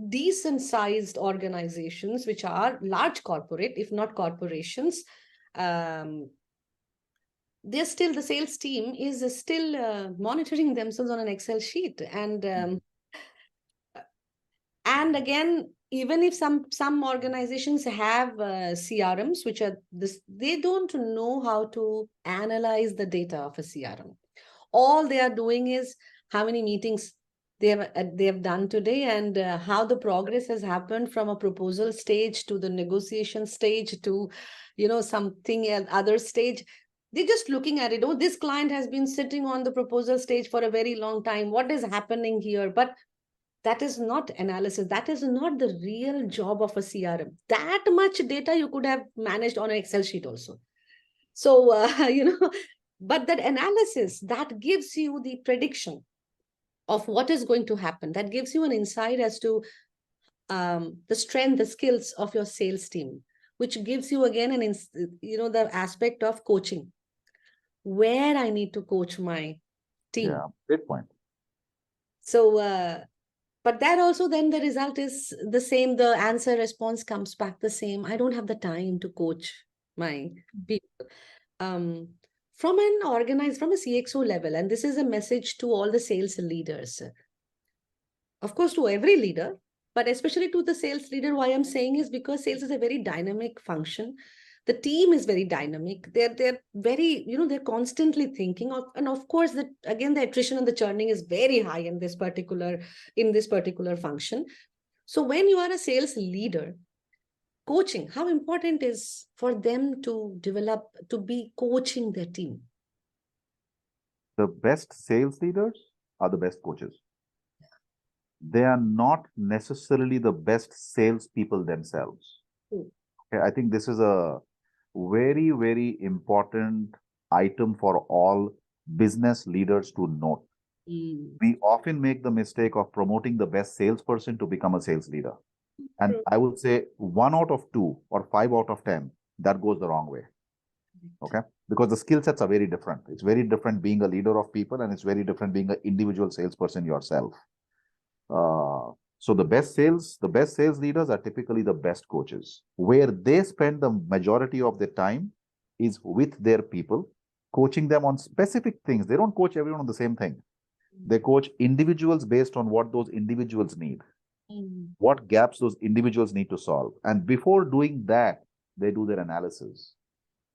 decent sized organizations which are large corporate, if not corporations. They're still, the sales team is still monitoring themselves on an Excel sheet. And again, even if some organizations have CRMs, which are this, they don't know how to analyze the data of a CRM. All they are doing is how many meetings they have done today and how the progress has happened from a proposal stage to the negotiation stage to something other stage. They're just looking at it. Oh, this client has been sitting on the proposal stage for a very long time. What is happening here? But that is not analysis. That is not the real job of a CRM. That much data you could have managed on an Excel sheet also. So but that analysis that gives you the prediction of what is going to happen, that gives you an insight as to the strength, the skills of your sales team, which gives you again the aspect of coaching, where I need to coach my team. Yeah, great point. So but that also then the result is the same, the answer response comes back the same. I don't have the time to coach my people. From a CXO level, and this is a message to all the sales leaders, of course, to every leader, but especially to the sales leader. Why I'm saying is because sales is a very dynamic function. The team is very dynamic. They're very, they're constantly thinking of, and of course, that again, the attrition and the churning is very high in this particular function. So when you are a sales leader, coaching, how important is for them to develop, to be coaching their team? The best sales leaders are the best coaches. They are not necessarily the best salespeople themselves. Okay, I think this is a very, very important item for all business leaders to note. Mm. We often make the mistake of promoting the best salesperson to become a sales leader. And True. I would say 1 out of 2 or 5 out of 10, that goes the wrong way. Okay. Because the skill sets are very different. It's very different being a leader of people, and it's very different being an individual salesperson yourself. So the best sales leaders are typically the best coaches. Where they spend the majority of their time is with their people, coaching them on specific things. They don't coach everyone on the same thing. They coach individuals based on what those individuals need, what gaps those individuals need to solve. And before doing that, they do their analysis.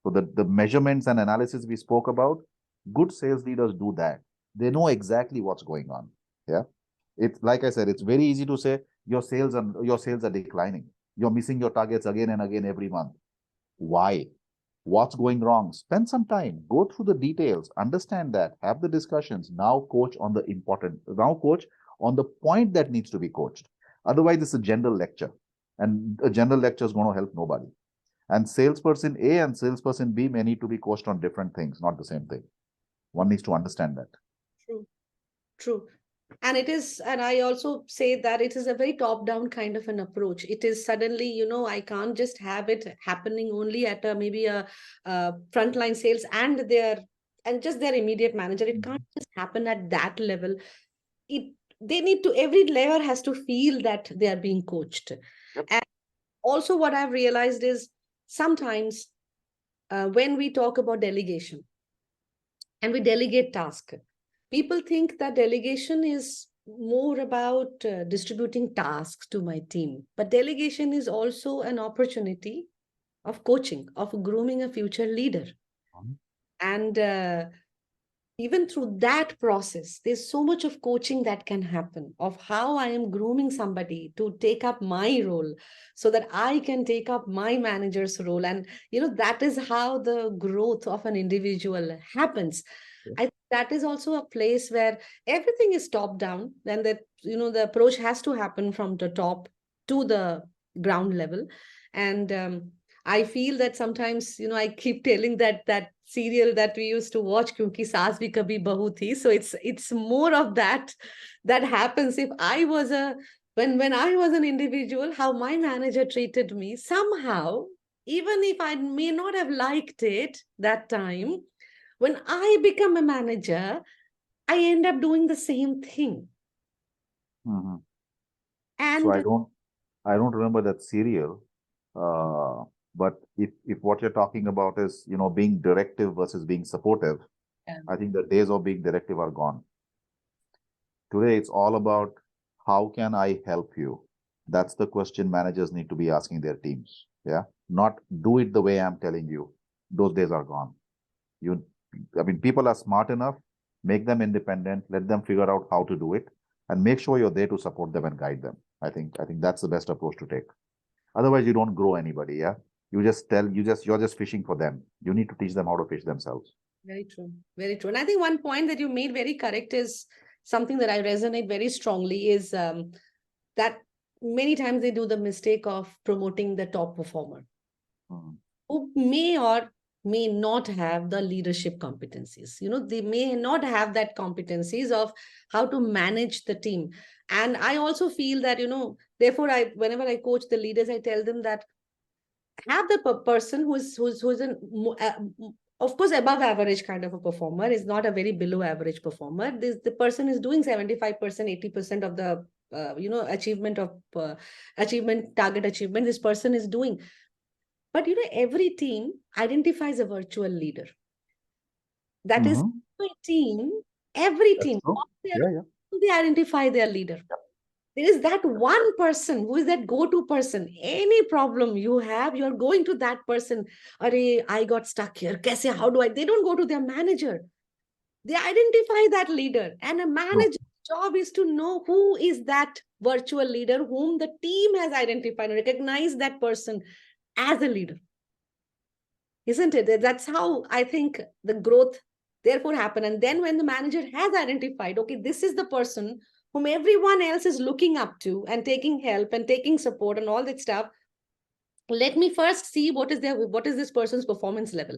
So the measurements and analysis we spoke about, good sales leaders do that. They know exactly what's going on. Yeah. It's like I said, it's very easy to say your sales are declining. You're missing your targets again and again every month. Why? What's going wrong? Spend some time, go through the details, understand that, have the discussions. Now coach on the point that needs to be coached. Otherwise, it's a general lecture, and a general lecture is going to help nobody. And salesperson A and salesperson B may need to be coached on different things, not the same thing. One needs to understand that. True. True. And it is, and I also say that it is a very top down kind of an approach. It is suddenly, I can't just have it happening only at maybe a frontline sales and just their immediate manager. It can't just happen at that level. They need to, every layer has to feel that they are being coached. Yep. And also what I've realized is sometimes when we talk about delegation and we delegate tasks, people think that delegation is more about distributing tasks to my team. But delegation is also an opportunity of coaching, of grooming a future leader. And even through that process, there's so much of coaching that can happen of how I am grooming somebody to take up my role so that I can take up my manager's role. And, that is how the growth of an individual happens. Yeah. I think that is also a place where everything is top down, and that, the approach has to happen from the top to the ground level. And I feel that sometimes, I keep telling that serial that we used to watch, Kyunki Saas Bhi Kabhi Bahu Thi. So it's more of that happens. If I was when I was an individual, how my manager treated me, somehow, even if I may not have liked it that time, when I become a manager, I end up doing the same thing. Mm-hmm. So And I don't remember that serial. But if what you're talking about is, being directive versus being supportive, I think the days of being directive are gone. Today, it's all about how can I help you? That's the question managers need to be asking their teams. Yeah. Not do it the way I'm telling you. Those days are gone. People are smart enough, make them independent, let them figure out how to do it, and make sure you're there to support them and guide them. I think that's the best approach to take. Otherwise, you don't grow anybody. Yeah. You're just fishing for them. You need to teach them how to fish themselves. very true. Very true. And I think one point that you made very correct is something that I resonate very strongly is that many times they do the mistake of promoting the top performer who may or may not have the leadership competencies. They may not have that competencies of how to manage the team. And I also feel that, therefore, whenever I coach the leaders, I tell them that have the person who's an of course above average kind of a performer, is not a very below average performer. The person is doing 75%, 80% of the achievement of achievement, target achievement this person is doing. But every team identifies a virtual leader. That is my team. Every That's team, true. Yeah. they identify their leader. There is that one person who is that go-to person. Any problem you have, you're going to that person. Arey, I got stuck here. Kaise, how do I? They don't go to their manager. They identify that leader. And a True. manager's job is to know who is that virtual leader whom the team has identified and recognize that person as a leader. Isn't it? That's how I think the growth therefore happen. And then when the manager has identified, okay, this is the person whom everyone else is looking up to and taking help and taking support and all that stuff, let me first see what is this person's performance level.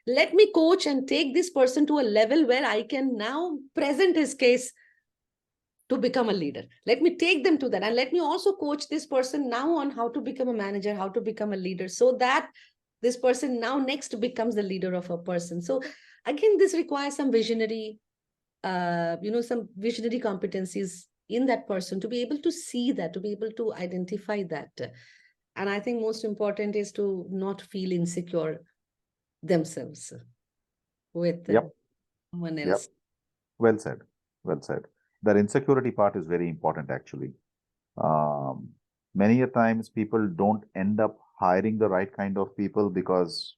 let me coach and take this person to a level where I can now present his case to become a leader. Let me take them to that. And let me also coach this person now on how to become a manager, how to become a leader, so that this person now next becomes the leader of a person. So again, this requires some visionary, some visionary competencies in that person to be able to see that, to be able to identify that. And I think most important is to not feel insecure themselves with Yep. someone Yep. else. Well said. Well said. That insecurity part is very important, actually. Um, Many a times people don't end up hiring the right kind of people because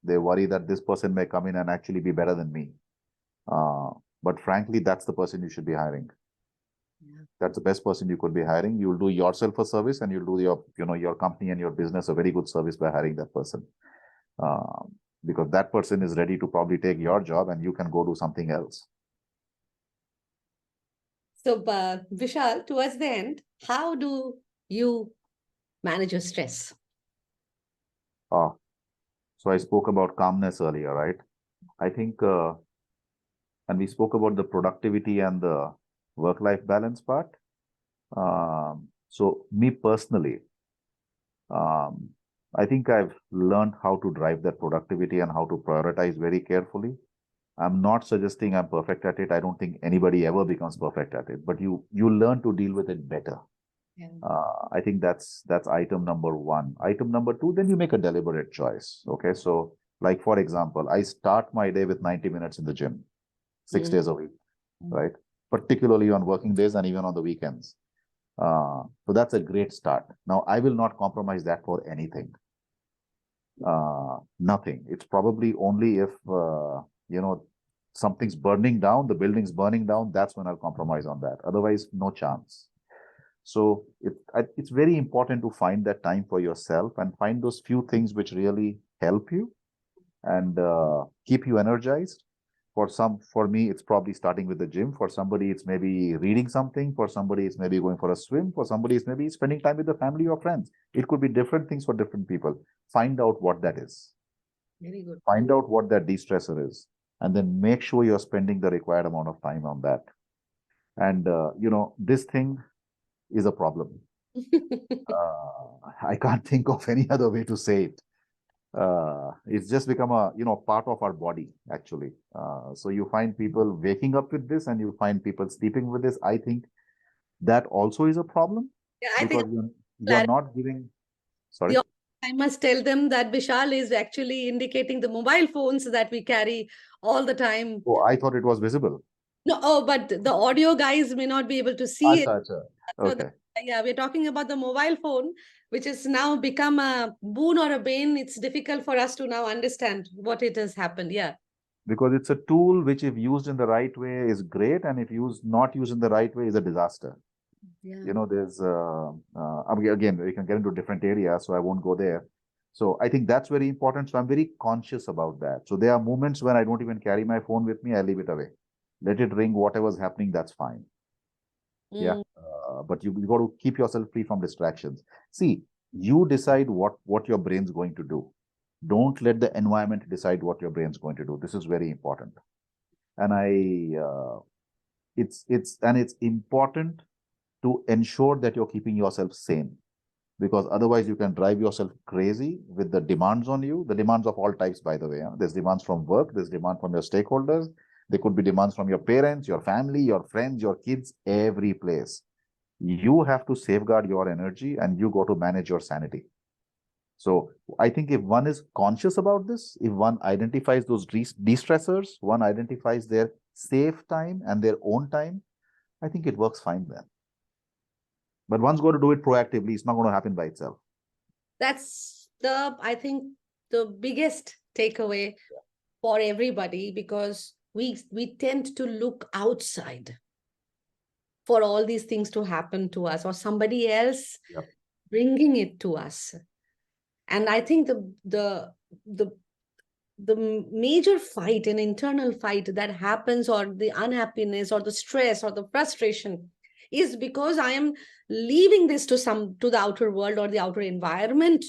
they worry that this person may come in and actually be better than me. Uh, but frankly, that's the person you should be hiring. Yeah. That's the best person you could be hiring. You'll do yourself a service, and you'll do your company and your business a very good service by hiring that person. Um, because that person is ready to probably take your job, and you can go do something else. So, Vishal, towards the end, how do you manage your stress? Uh, so I spoke about calmness earlier, right? I think, and we spoke about the productivity and the work-life balance part. So me personally, um, I think I've learned how to drive that productivity and how to prioritize very carefully. I'm not suggesting I'm perfect at it. I don't think anybody ever becomes perfect at it, but you learn to deal with it better. Yeah. I think that's item number one. Item number two, then you make a deliberate choice. Okay, so like for example, I start my day with 90 minutes in the gym, 6 days a week, right? Particularly on working days and even on the weekends. So that's a great start. Now I will not compromise that for anything. Nothing. It's probably only if something's burning down, the building's burning down, that's when I'll compromise on that. Otherwise, no chance. So it's very important to find that time for yourself and find those few things which really help you and keep you energized. For me, it's probably starting with the gym. For somebody, it's maybe reading something. For somebody, it's maybe going for a swim. For somebody, it's maybe spending time with the family or friends. It could be different things for different people. Find out what that is. Very good. Find out what that de-stressor is, and then make sure you're spending the required amount of time on that. And this thing is a problem. I can't think of any other way to say it. It's just become a part of our body actually. So you find people waking up with this, and you find people sleeping with this. I think that also is a problem Yeah, I think because you're not giving. Sorry. I must tell them that Vishal is actually indicating the mobile phones that we carry all the time. Oh, I thought it was visible. No, oh, but the audio guys may not be able to see it. Acha, acha. So Okay. yeah, we're talking about the mobile phone, which has now become a boon or a bane. It's difficult for us to now understand what it has happened. Yeah. Because it's a tool which, if used in the right way, is great, and if not used in the right way, is a disaster. Yeah. There's again, we can get into different areas, so I won't go there. So I think that's very important. So I'm very conscious about that. So there are moments when I don't even carry my phone with me. I leave it away. Let it ring, whatever's happening, that's fine. Yeah. Mm. But you got to keep yourself free from distractions. See, you decide what your brain's going to do. Don't let the environment decide what your brain's going to do. This is very important. And it's important to ensure that you're keeping yourself sane, because otherwise you can drive yourself crazy with the demands on you, the demands of all types, by the way. There's demands from work, there's demand from your stakeholders, there could be demands from your parents, your family, your friends, your kids, every place. You have to safeguard your energy, and you got to manage your sanity. So I think if one is conscious about this, if one identifies those de-stressors, one identifies their safe time and their own time, I think it works fine then. But one's got to do it proactively. It's not going to happen by itself. That's I think, the biggest takeaway for everybody, because we tend to look outside for all these things to happen to us, or somebody else Yep. bringing it to us. And I think the the major fight, an internal fight that happens, or the unhappiness or the stress or the frustration, is because I am leaving this to the outer world or the outer environment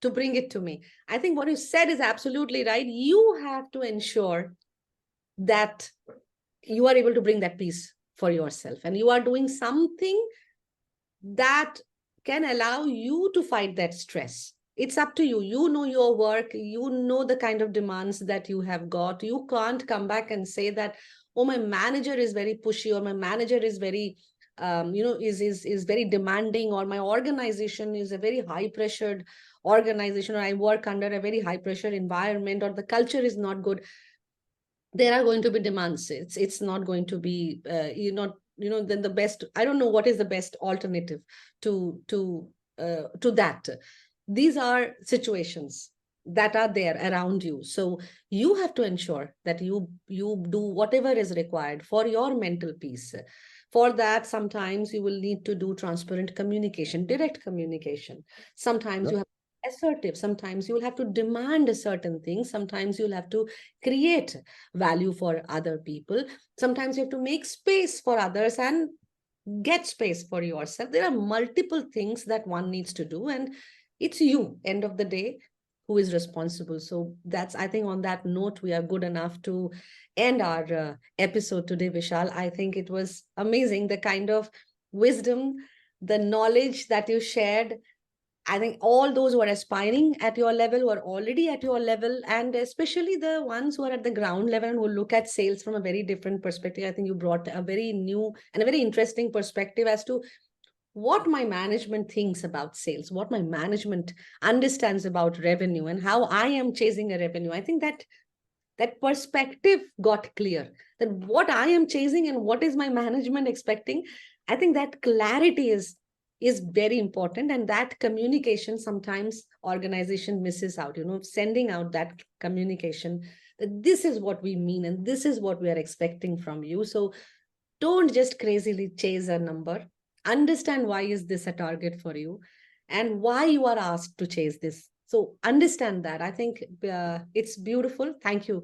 to bring it to me. I think what you said is absolutely right. You have to ensure that you are able to bring that peace for yourself, and you are doing something that can allow you to fight that stress. It's up to you. You know your work, you know the kind of demands that you have got. You can't come back and say that, oh, my manager is very pushy, or my manager is very is very demanding, or my organization is a very high pressured organization, or I work under a very high pressure environment, or the culture is not good. There are going to be demands. It's not going to be then the best. I don't know what is the best alternative to that. These are situations that are there around you, so you have to ensure that you do whatever is required for your mental peace. For that, sometimes you will need to do transparent communication, direct communication. Sometimes Yeah. you have assertive, sometimes you will have to demand certain things, sometimes you'll have to create value for other people, sometimes you have to make space for others and get space for yourself. There are multiple things that one needs to do, and it's you, end of the day, who is responsible. So that's, I think, on that note, we are good enough to end our episode today, Vishal. I think it was amazing, the kind of wisdom, the knowledge that you shared. I think all those who are aspiring at your level, who are already at your level, and especially the ones who are at the ground level and who look at sales from a very different perspective. I think you brought a very new and a very interesting perspective as to what my management thinks about sales, what my management understands about revenue, and how I am chasing a revenue. I think that perspective got clear, that what I am chasing and what is my management expecting. I think that clarity is very important, and that communication, sometimes organization misses out, sending out that communication, that this is what we mean and this is what we are expecting from you. So don't just crazily chase a number. Understand why is this a target for you, and why you are asked to chase this. So understand that. I think it's beautiful. Thank you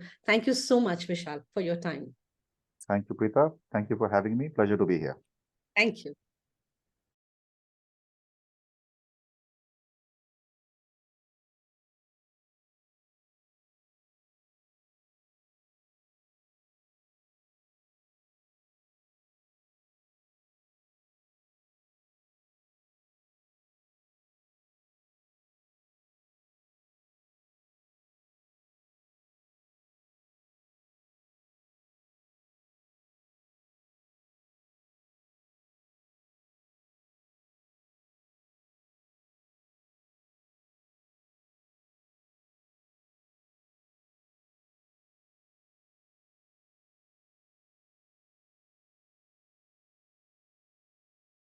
so much, Vishal, for your time. Thank you, Pritha. Thank you for having me. Pleasure to be here. Thank you.